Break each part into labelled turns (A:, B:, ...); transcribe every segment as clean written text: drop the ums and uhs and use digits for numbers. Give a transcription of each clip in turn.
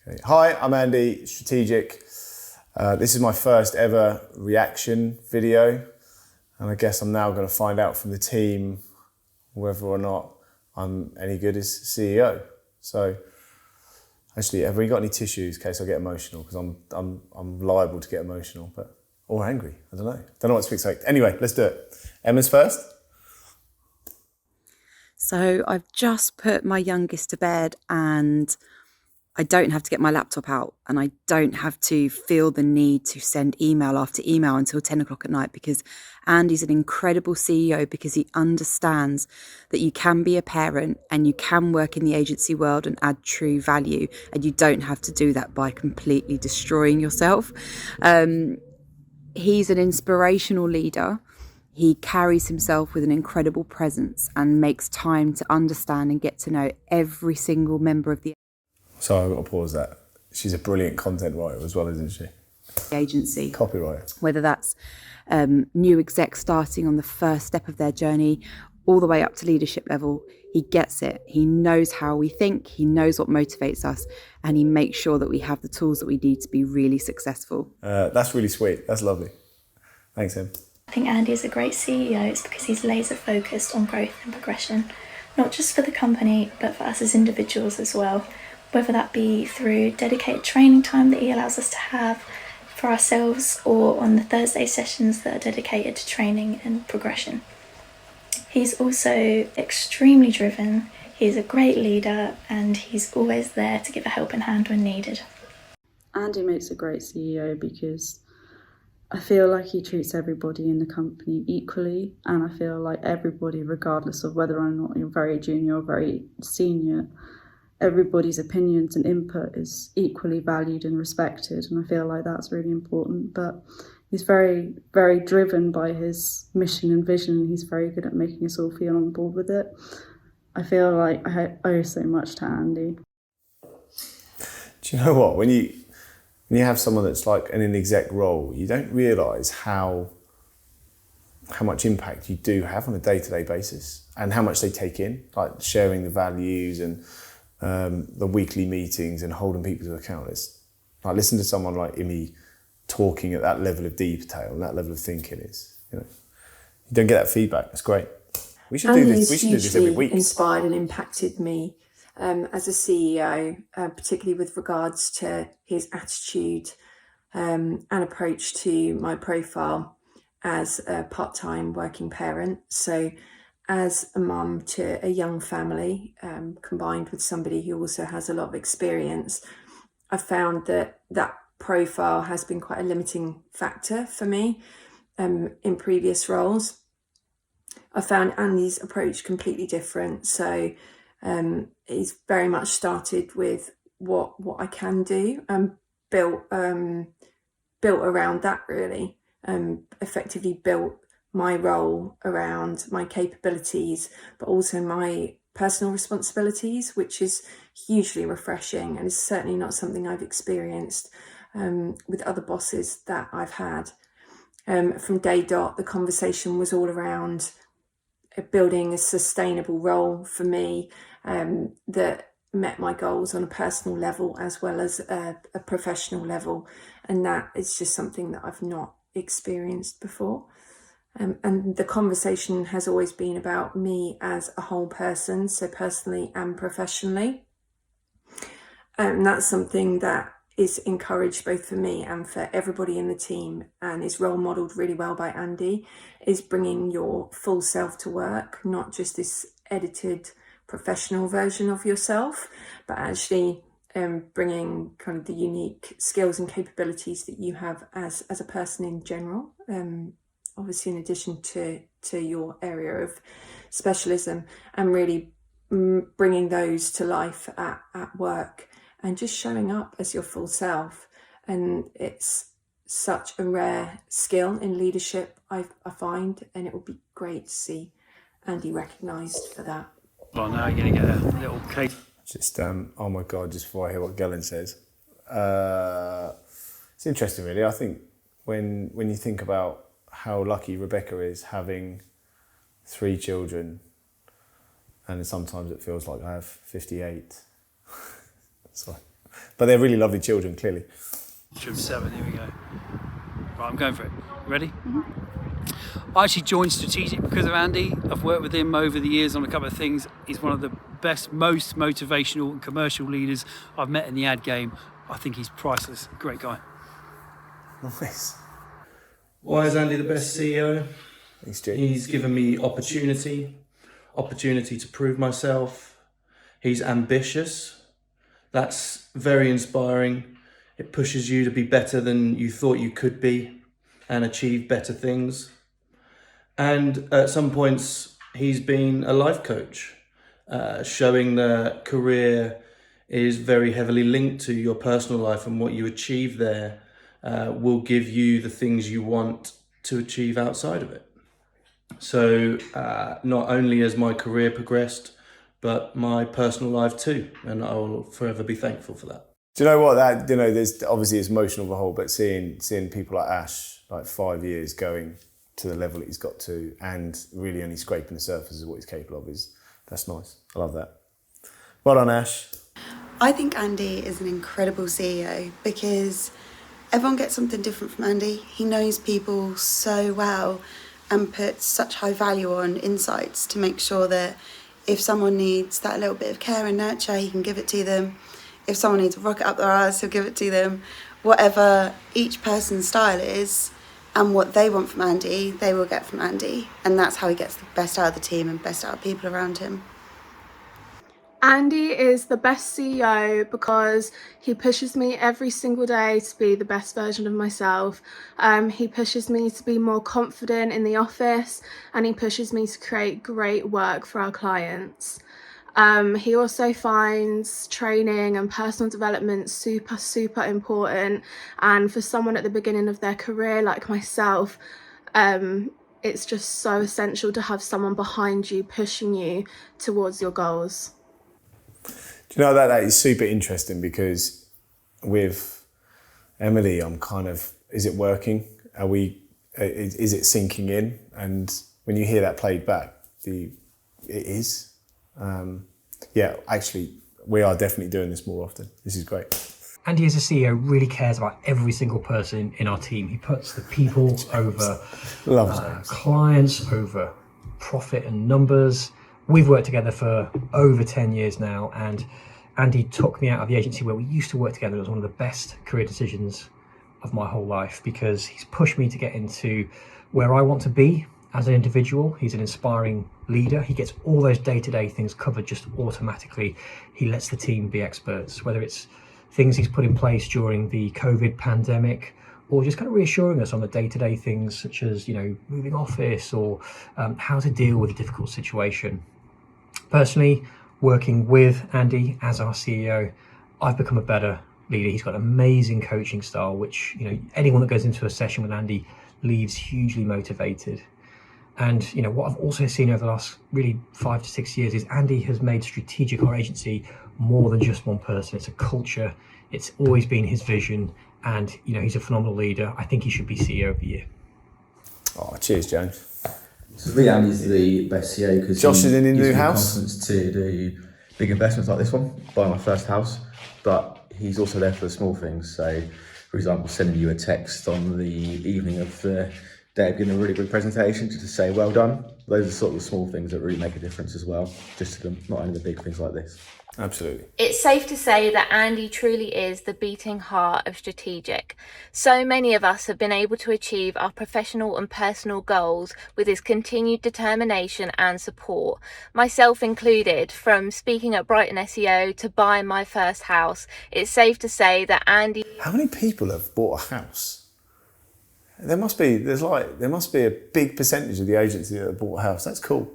A: Okay. Hi, I'm Andy, Strategic. This is my first ever reaction video, and I guess I'm now going to find out from the team whether or not I'm any good as CEO. So, actually, have we got any tissues in case I get emotional? Because I'm liable to get emotional, or angry. I don't know. Don't know what to expect. Anyway, let's do it. Emma's first.
B: So I've just put my youngest to bed and I don't have to get my laptop out and I don't have to feel the need to send email after email until 10 o'clock at night, because Andy's an incredible CEO because he understands that you can be a parent and you can work in the agency world and add true value, and you don't have to do that by completely destroying yourself. He's an inspirational leader. He carries himself with an incredible presence and makes time to understand and get to know every single member of the
A: So I've got to pause that. She's a brilliant content writer as well, isn't she?
B: agency.
A: Copywriter.
B: Whether that's new execs starting on the first step of their journey, all the way up to leadership level, he gets it. He knows how we think, he knows what motivates us, and he makes sure that we have the tools that we need to be really successful.
A: That's really sweet. That's lovely. Thanks, Em.
C: I think Andy is a great CEO. It's because he's laser focused on growth and progression, not just for the company, but for us as individuals as well. Whether that be through dedicated training time that he allows us to have for ourselves, or on the Thursday sessions that are dedicated to training and progression. He's also extremely driven. He's a great leader and he's always there to give a helping hand when needed.
D: Andy makes a great CEO because I feel like he treats everybody in the company equally, and I feel like everybody, regardless of whether or not you're very junior or very senior, everybody's opinions and input is equally valued and respected, and I feel like that's really important. But he's very, very driven by his mission and vision. He's very good at making us all feel on board with it. I feel like I owe so much to Andy.
A: Do you know what? When you have someone that's like in an exec role, you don't realise how much impact you do have on a day-to-day basis and how much they take in, like sharing the values and the weekly meetings and holding people to account. It's like, listen to someone like Imi talking at that level of detail and that level of thinking is, you don't get that feedback. It's great. We should do this. We should do this every week.
E: Inspired and impacted me as a CEO, particularly with regards to his attitude and approach to my profile as a part-time working parent. So as a mum to a young family, combined with somebody who also has a lot of experience, I found that profile has been quite a limiting factor for me in previous roles. I found Andy's approach completely different. So he's very much started with what I can do and built around that, really. Effectively built my role around my capabilities, but also my personal responsibilities, which is hugely refreshing and is certainly not something I've experienced with other bosses that I've had. From day dot, the conversation was all around building a sustainable role for me that met my goals on a personal level as well as a professional level, and that is just something that I've not experienced before. And the conversation has always been about me as a whole person, so personally and professionally. And that's something that is encouraged both for me and for everybody in the team, and is role modelled really well by Andy, is bringing your full self to work, not just this edited professional version of yourself, but actually bringing kind of the unique skills and capabilities that you have as a person in general, obviously in addition to your area of specialism, and really bringing those to life at work and just showing up as your full self. And it's such a rare skill in leadership, I find, and it would be great to see Andy recognised for that.
F: Well, now you're going to get a little cake.
A: Just, oh my God, just before I hear what Gellin says. It's interesting, really. I think when you think about how lucky Rebecca is having 3 children, and sometimes it feels like I have 58. Sorry. But they're really lovely children, clearly.
F: Trim 7, here we go. Right, I'm going for it. Ready? I actually joined Strategic because of Andy. I've worked with him over the years on a couple of things. He's one of the best, most motivational and commercial leaders I've met in the ad game. I think he's priceless. Great guy.
A: Nice.
G: Why is Andy the best CEO?
A: Thanks, Jake.
G: He's given me opportunity to prove myself. He's ambitious. That's very inspiring. It pushes you to be better than you thought you could be and achieve better things. And at some points, he's been a life coach, showing that career is very heavily linked to your personal life, and what you achieve there will give you the things you want to achieve outside of it. So not only has my career progressed, but my personal life too, and I will forever be thankful for that.
A: Do you know what, that, you know, there's obviously it's emotional the whole, but seeing people like Ash, like 5 years going to the level that he's got to, and really only scraping the surface of what he's capable of, that's nice. I love that. Well done, Ash.
H: I think Andy is an incredible CEO because everyone gets something different from Andy. He knows people so well and puts such high value on insights to make sure that if someone needs that little bit of care and nurture, he can give it to them. If someone needs a rocket up their arse, he'll give it to them. Whatever each person's style is and what they want from Andy, they will get from Andy. And that's how he gets the best out of the team and best out of people around him.
I: Andy is the best CEO because he pushes me every single day to be the best version of myself. He pushes me to be more confident in the office, and he pushes me to create great work for our clients. He also finds training and personal development super important, and for someone at the beginning of their career like myself, it's just so essential to have someone behind you pushing you towards your goals.
A: Do you know that is super interesting, because with Emily, I'm kind of, is it working? Is it sinking in? And when you hear that played back, it is. Yeah, actually, we are definitely doing this more often. This is great.
J: Andy, as a CEO, really cares about every single person in our team. He puts the people over clients, over profit and numbers. We've worked together for over 10 years now, and Andy took me out of the agency where we used to work together. It was one of the best career decisions of my whole life, because he's pushed me to get into where I want to be as an individual. He's an inspiring leader. He gets all those day-to-day things covered just automatically. He lets the team be experts, whether it's things he's put in place during the COVID pandemic, or just kind of reassuring us on the day-to-day things such as, you know, moving office or how to deal with a difficult situation. Personally, working with Andy as our CEO, I've become a better leader. He's got an amazing coaching style, which, you know, anyone that goes into a session with Andy leaves hugely motivated. And, you know, what I've also seen over the last really 5 to 6 years is Andy has made Strategic, our agency, more than just one person. It's a culture. It's always been his vision. And, you know, he's a phenomenal leader. I think he should be CEO of the year.
A: Oh, cheers, James.
K: So for me, Andy's the best CEO because
A: Josh is in his new house.
K: Confidence to do big investments like this one, buying my first house. But he's also there for the small things. So, for example, sending you a text on the evening of the day of giving a really good presentation just to say well done. Those are sort of the small things that really make a difference as well, just to them, not only the big things like this.
A: Absolutely.
L: It's safe to say that Andy truly is the beating heart of Strategic. So many of us have been able to achieve our professional and personal goals with his continued determination and support, myself included. From speaking at Brighton SEO to buying my first house, it's safe to say that Andy...
A: How many people have bought a house? There must be a big percentage of the agency that have bought a house. That's cool.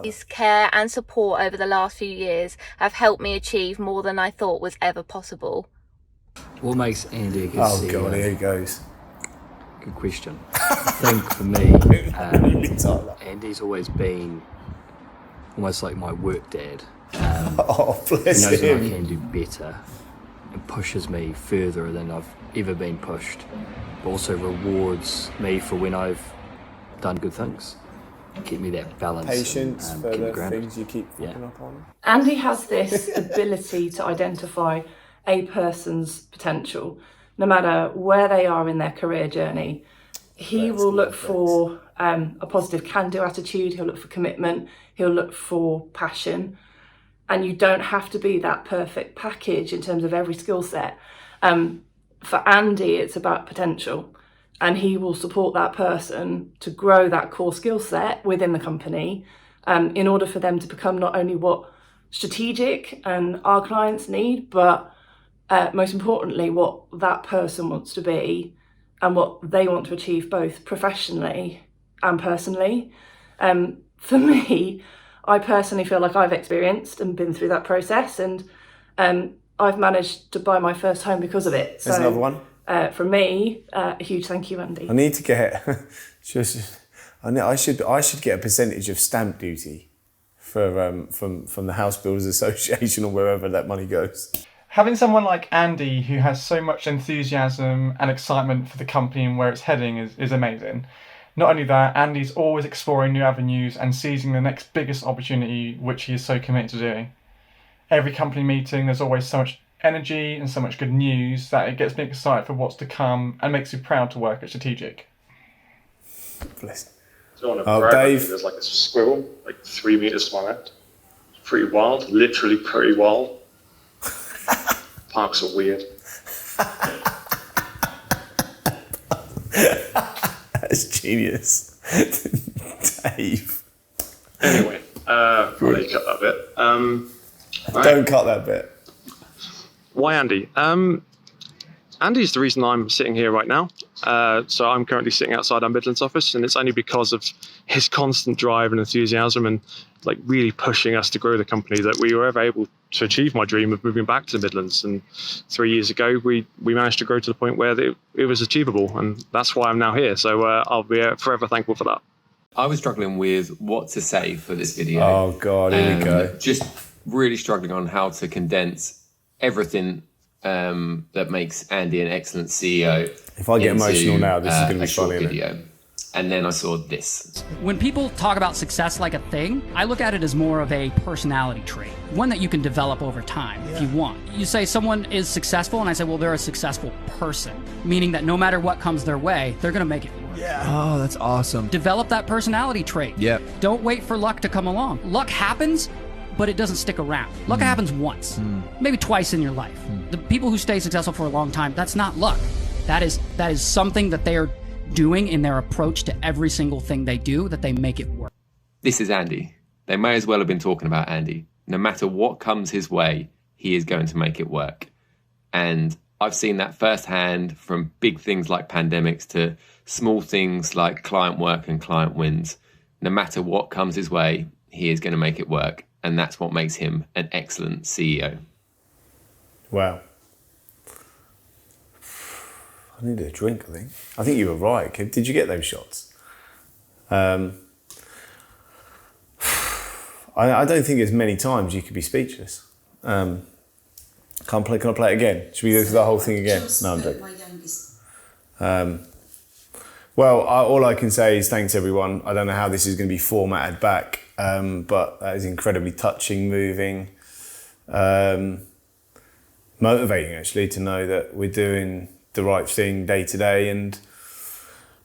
L: His care and support over the last few years have helped me achieve more than I thought was ever possible.
F: What makes Andy a good
A: Oh
F: CEO?
A: God, here he goes.
F: Good question. I think for me, Andy's always been almost like my work dad.
A: Oh, bless him.
F: He knows I can do better and pushes me further than I've ever been pushed, but also rewards me for when I've done good things. Keep me that balance.
A: Patience
F: and
A: for
F: keep me
A: the
F: grounded.
A: things you keep picking up on.
M: Andy has this ability to identify a person's potential, no matter where they are in their career journey. He will look for a positive can-do attitude, he'll look for commitment, he'll look for passion. And you don't have to be that perfect package in terms of every skill set. For Andy, it's about potential. And he will support that person to grow that core skill set within the company in order for them to become not only what strategic and our clients need, but most importantly, what that person wants to be and what they want to achieve both professionally and personally. For me, I personally feel like I've experienced and been through that process, and I've managed to buy my first home because of it.
A: There's another one.
M: From me, a huge thank you, Andy.
A: I need to get I should get a percentage of stamp duty for from the House Builders Association or wherever that money goes.
N: Having someone like Andy who has so much enthusiasm and excitement for the company and where it's heading is amazing. Not only that, Andy's always exploring new avenues and seizing the next biggest opportunity, which he is so committed to doing. Every company meeting, there's always so much energy and so much good news that it gets me excited for what's to come and makes me proud to work at Strategic.
A: Bless.
O: Dave. There's like a squirrel, like 3 meters to my left. It's pretty wild, literally pretty wild. Parks are weird.
A: That's genius. Dave.
O: Anyway, I'll let you cut that bit.
A: Don't cut that bit.
O: Why Andy? Andy's the reason I'm sitting here right now. So I'm currently sitting outside our Midlands office, and it's only because of his constant drive and enthusiasm and like really pushing us to grow the company that we were ever able to achieve my dream of moving back to the Midlands. And 3 years ago, we managed to grow to the point where it was achievable, and that's why I'm now here. So I'll be forever thankful for that.
P: I was struggling with what to say for this video.
A: Oh God, here we go.
P: Just really struggling on how to condense everything that makes Andy an excellent CEO.
A: If I get emotional now, this is going to be funny.
P: Video. And then I saw this.
Q: When people talk about success like a thing, I look at it as more of a personality trait, one that you can develop over time if you want. You say someone is successful, and I say, well, they're a successful person, meaning that no matter what comes their way, they're going to make it work.
R: Yeah. Oh, that's awesome.
Q: Develop that personality trait.
R: Yep.
Q: Don't wait for luck to come along. Luck happens, but it doesn't stick around. Luck happens once, maybe twice in your life. The people who stay successful for a long time, that's not luck. That is something that they are doing in their approach to every single thing they do that they make it work.
P: This is Andy. They may as well have been talking about Andy. No matter what comes his way, he is going to make it work. And I've seen that firsthand, from big things like pandemics to small things like client work and client wins. No matter what comes his way, he is going to make it work. And that's what makes him an excellent CEO.
A: Wow. I needed a drink, I think you were right. Did you get those shots? I don't think there's many times you could be speechless. Can I play it again? Should we go through the whole thing again? No, I'm joking. Well, all I can say is thanks, everyone. I don't know how this is going to be formatted back, but that is incredibly touching, moving, motivating, actually, to know that we're doing the right thing day to day, and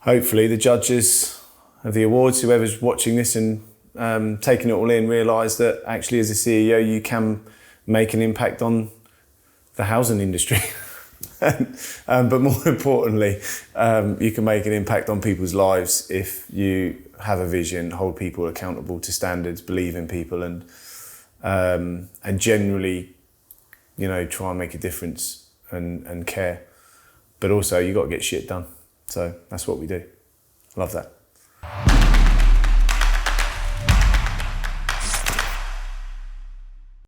A: hopefully the judges of the awards, whoever's watching this and taking it all in, realise that actually as a CEO you can make an impact on the housing industry. But more importantly, you can make an impact on people's lives if you have a vision, hold people accountable to standards, believe in people, and generally, try and make a difference and care. But also, you got to get shit done. So that's what we do. Love that.